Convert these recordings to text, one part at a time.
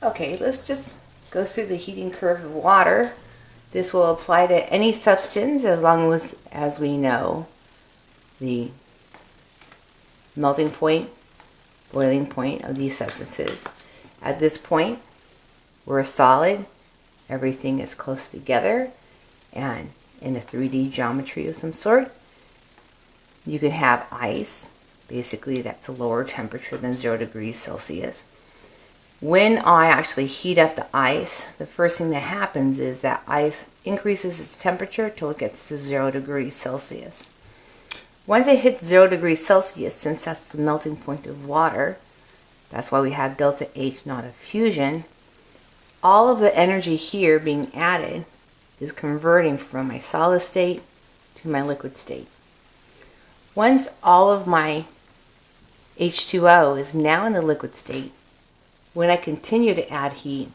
Okay, let's just go through the heating curve of water. This will apply to any substance as long as we know the melting point, boiling point of these substances. At this point, we're a solid. Everything is close together and in a 3D geometry of some sort. You can have ice. Basically, that's a lower temperature than 0 degrees Celsius. When I actually heat up the ice, the first thing that happens is that ice increases its temperature till it gets to 0 degrees Celsius. Once it hits 0 degrees Celsius, since that's the melting point of water, that's why we have delta H, not a fusion, all of the energy here being added is converting from my solid state to my liquid state. Once all of my H2O is now in the liquid state, when I continue to add heat,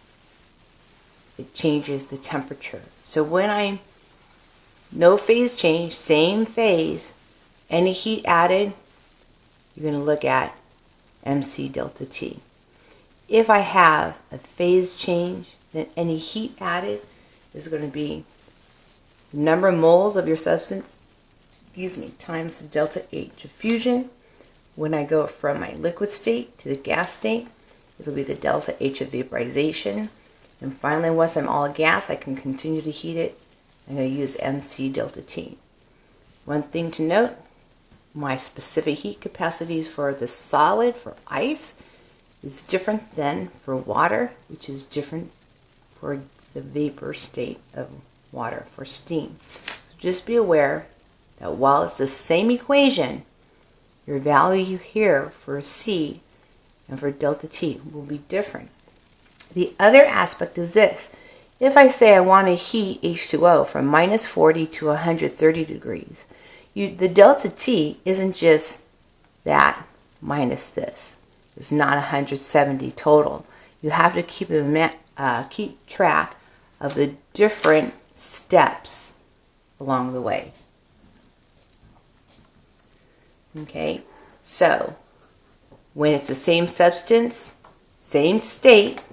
it changes the temperature. So when I'm no phase change, same phase, any heat added, you're going to look at MC delta T. If I have a phase change, then any heat added is going to be the number of moles of your substance, times the delta H of fusion. When I go from my liquid state to the gas state, it'll be the delta H of vaporization. And finally, once I'm all gas, I can continue to heat it. I'm going to use MC delta T. One thing to note, my specific heat capacities for the solid, for ice, is different than for water, which is different for the vapor state of water, for steam. So just be aware that while it's the same equation, your value here for C and for delta T will be different. The other aspect is this. If I say I want to heat H2O from minus 40 to 130 degrees, the delta T isn't just that minus this. It's not 170 total. You have to keep track of the different steps along the way. Okay, so when it's the same substance, same state,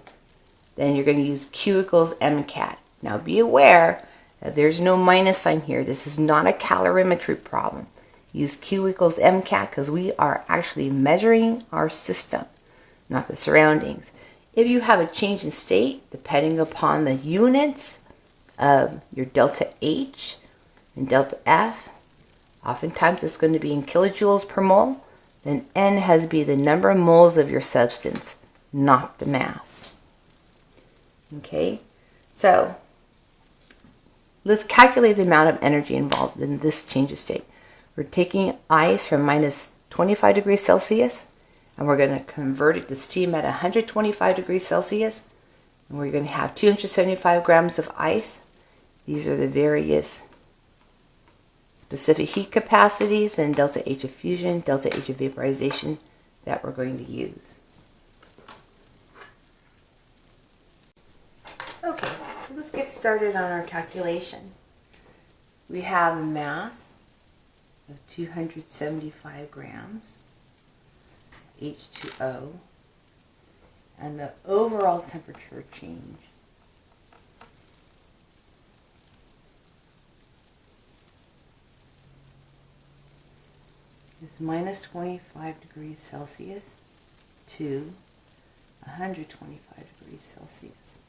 then you're going to use Q equals MCAT. Now be aware that there's no minus sign here. This is not a calorimetry problem. Use Q equals MCAT because we are actually measuring our system, not the surroundings. If you have a change in state, depending upon the units of your delta H and delta F, oftentimes it's going to be in kilojoules per mole. Then N has to be the number of moles of your substance, not the mass. Okay, so let's calculate the amount of energy involved in this change of state. We're taking ice from minus 25 degrees Celsius, and we're going to convert it to steam at 125 degrees Celsius, and we're going to have 275 grams of ice. These are the various specific heat capacities and delta H of fusion, delta H of vaporization that we're going to use. Okay, so let's get started on our calculation. We have a mass of 275 grams H2O, and the overall temperature change is minus 25 degrees Celsius to 125 degrees Celsius.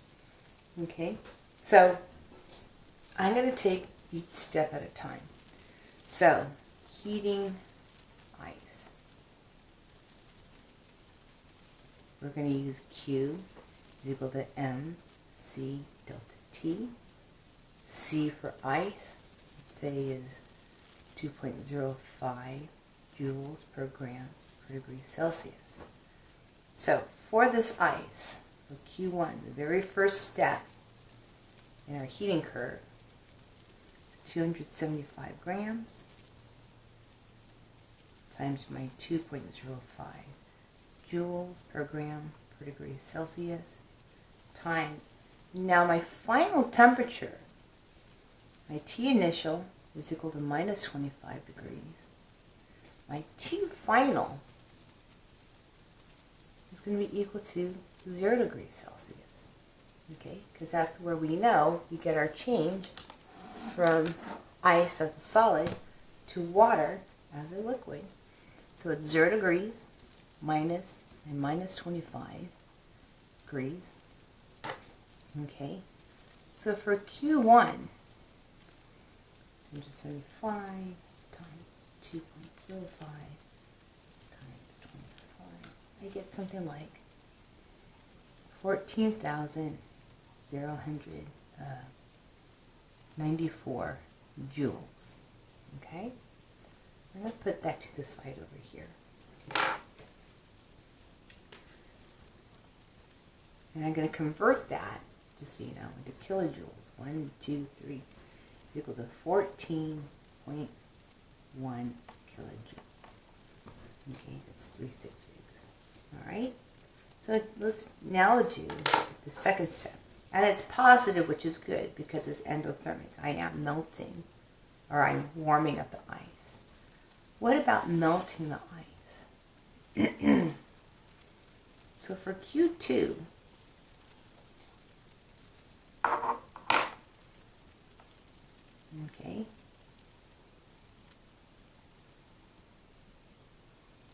Okay, so I'm going to take each step at a time. So, heating ice. We're going to use Q is equal to MC delta T. C for ice, let's say, is 2.05 joules per grams per degree Celsius. So, for this ice, for Q1, the very first step in our heating curve is 275 grams times my 2.05 joules per gram per degree Celsius times, now my final temperature, my T initial is equal to minus 25 degrees. My T final is going to be equal to 0 degrees Celsius. Okay, because that's where we know we get our change from ice as a solid to water as a liquid. So it's 0 degrees minus and minus 25 degrees. Okay, so for Q1, 175 times 2.05 times 25, I get something like 14,094 joules. Okay, I'm going to put that to the side over here. And I'm going to convert that, just so you know, into kilojoules. 1, 2, 3 is equal to 14.1 kilojoules. Okay, that's 3 sig figs. All right, so let's now do the second step. And it's positive, which is good because it's endothermic. I am melting, or I'm warming up the ice. What about melting the ice? So for Q2, okay,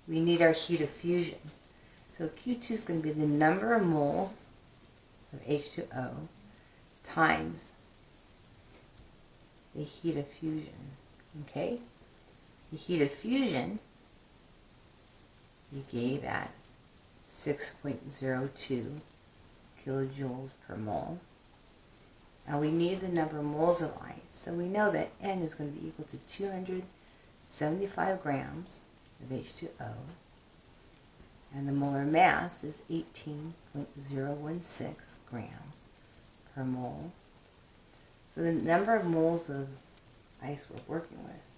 we need our heat of fusion. So Q2 is going to be the number of moles of H2O times the heat of fusion. Okay, the heat of fusion you gave at 6.02 kilojoules per mole. And we need the number of moles of ice. So we know that N is going to be equal to 275 grams of H2O. And the molar mass is 18.016 grams per mole. So the number of moles of ice we're working with,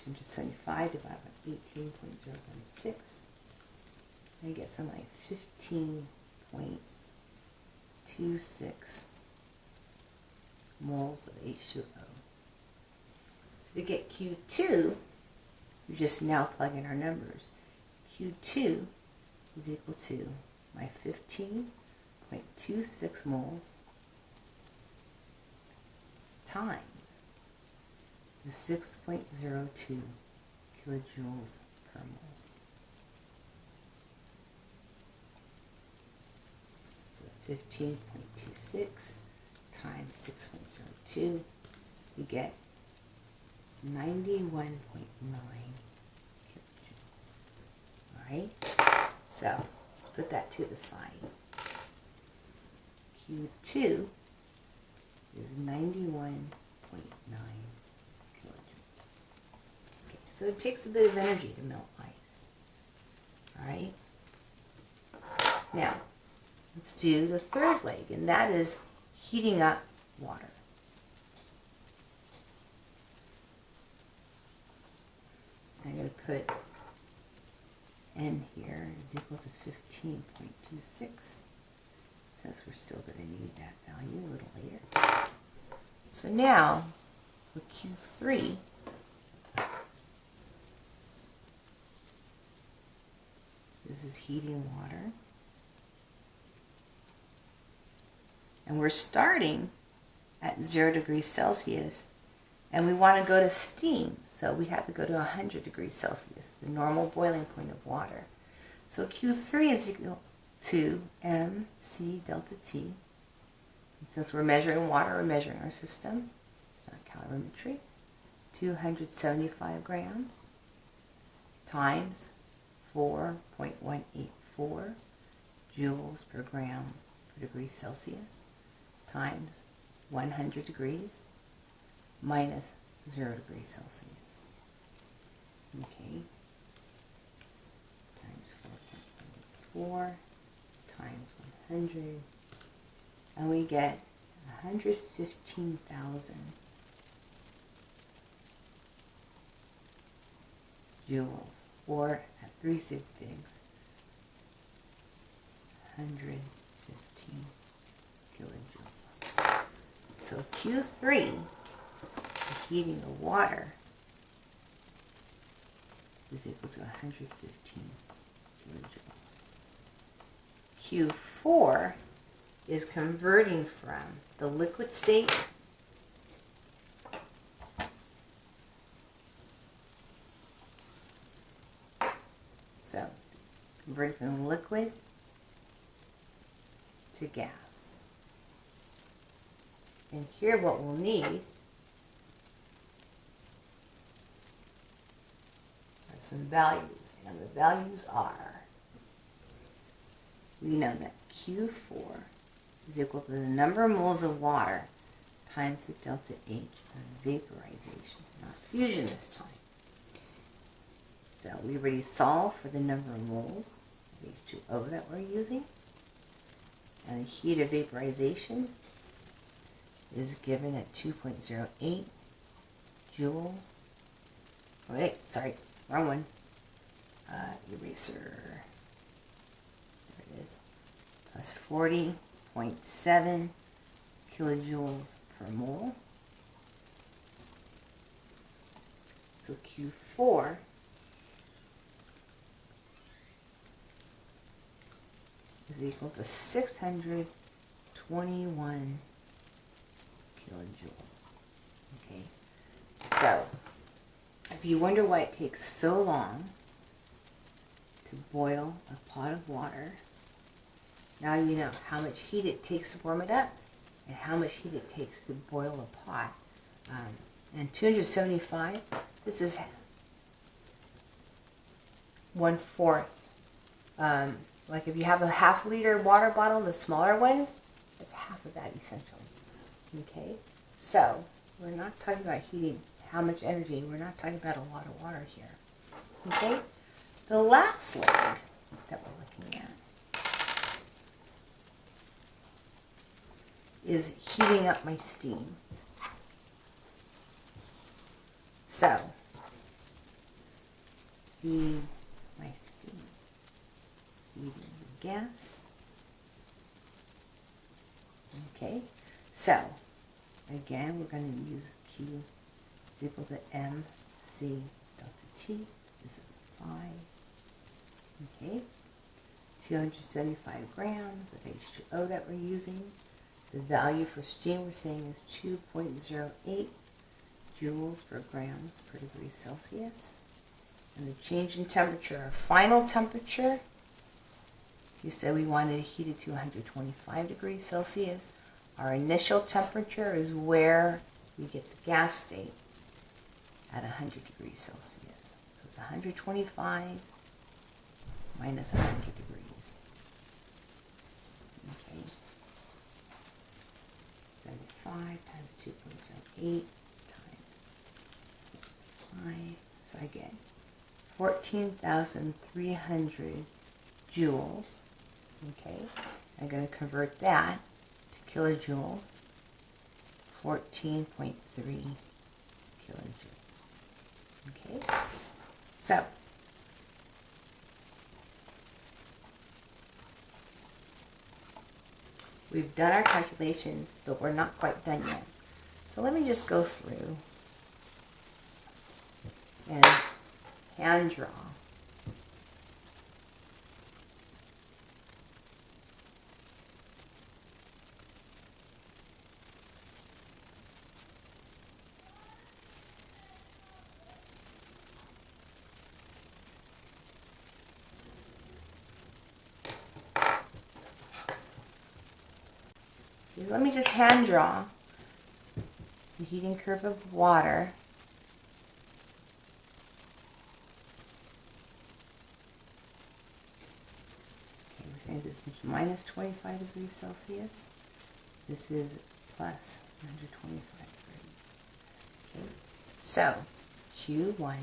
275 divided by 18.016, I get something like 15.26 moles of H2O. So to get Q2, we just now plug in our numbers. Q2 is equal to my 15.26 moles times the 6.02 kilojoules per mole. So 15.26 times 6.02, you get 91.9 kilojoules. Alright, so let's put that to the side. Q2 is 91.9 kilojoules. Okay, so it takes a bit of energy to melt ice. Alright, now let's do the third leg, and that is heating up water. I'm going to put N here is equal to 15.26, since we're still going to need that value a little later. So now, for Q3, this is heating water. And we're starting at 0 degrees Celsius, and we want to go to steam, so we have to go to 100 degrees Celsius, the normal boiling point of water. So Q3 is equal to mc delta T. And since we're measuring water, we're measuring our system. It's not calorimetry. 275 grams times 4.184 joules per gram per degree Celsius times 100 degrees minus 0 degrees Celsius. Okay, times 4.184 times 100, and we get 115,000 joules, or at 3 sig figs, 115 kilojoules. So Q3, the heating of water, is equal to 115 kilojoules. Q4 is converting from the liquid state converting from liquid to gas. And here what we'll need are some values, and the values are, we know that Q4 is equal to the number of moles of water times the delta H of vaporization, not fusion this time. So we already solved for the number of moles of H2O that we're using. And the heat of vaporization is given at 2.08 joules. Oh, wait, sorry, wrong one. Eraser. There it is. Plus 40.7 kilojoules per mole. So Q4 is equal to 621 kilojoules. Okay, so if you wonder why it takes so long to boil a pot of water, now you know how much heat it takes to warm it up and how much heat it takes to boil a pot. And 275, this is 1/4. Like if you have a half-liter water bottle, the smaller ones, that's half of that essentially. Okay, so we're not talking about heating how much energy. We're not talking about a lot of water here. Okay, the last leg that we're looking at is heating up my steam. So, heating my steam, heating the gas. Okay, so again, we're going to use Q is equal to MC delta T. This is a 5. Okay, 275 grams of H2O that we're using. The value for steam we're saying is 2.08 joules per grams per degree Celsius. And the change in temperature, our final temperature, you said we wanted to heat it to 125 degrees Celsius. Our initial temperature is where we get the gas state at 100 degrees Celsius. So it's 125 minus 100 degrees. Okay. 75 times 2.08 times 5. So I get 14,300 joules. Okay. I'm going to convert that to kilojoules. 14.3 kilojoules. Okay. So we've done our calculations, but we're not quite done yet. So let me just go through and hand draw let me just hand draw the heating curve of water. Okay, we're saying this is minus 25 degrees Celsius. This is plus 125 degrees. Okay, so Q1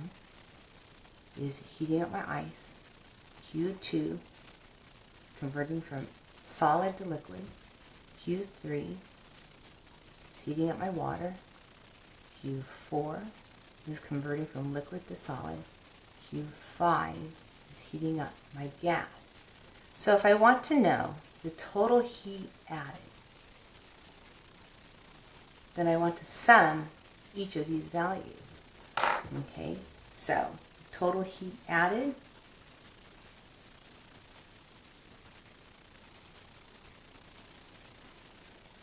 is heating up my ice. Q2, converting from solid to liquid. Q3 is heating up my water. Q4 is converting from liquid to solid. Q5 is heating up my gas. So if I want to know the total heat added, then I want to sum each of these values. Okay, so total heat added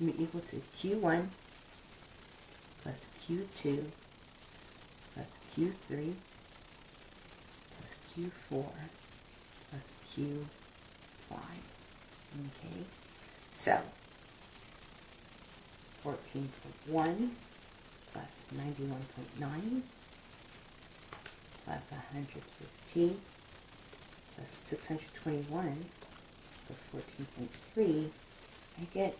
going to be equal to Q1 plus Q2 plus Q3 plus Q4 plus Q5. Okay, so 14.1 plus 91.9 plus 115 plus 621 plus 14.3, I get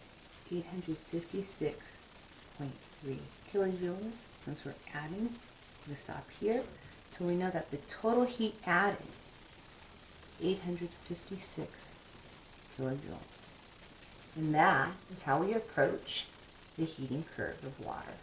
856.3 kilojoules. Since we're adding, I'm going to stop here. So we know that the total heat added is 856 kilojoules. And that is how we approach the heating curve of water.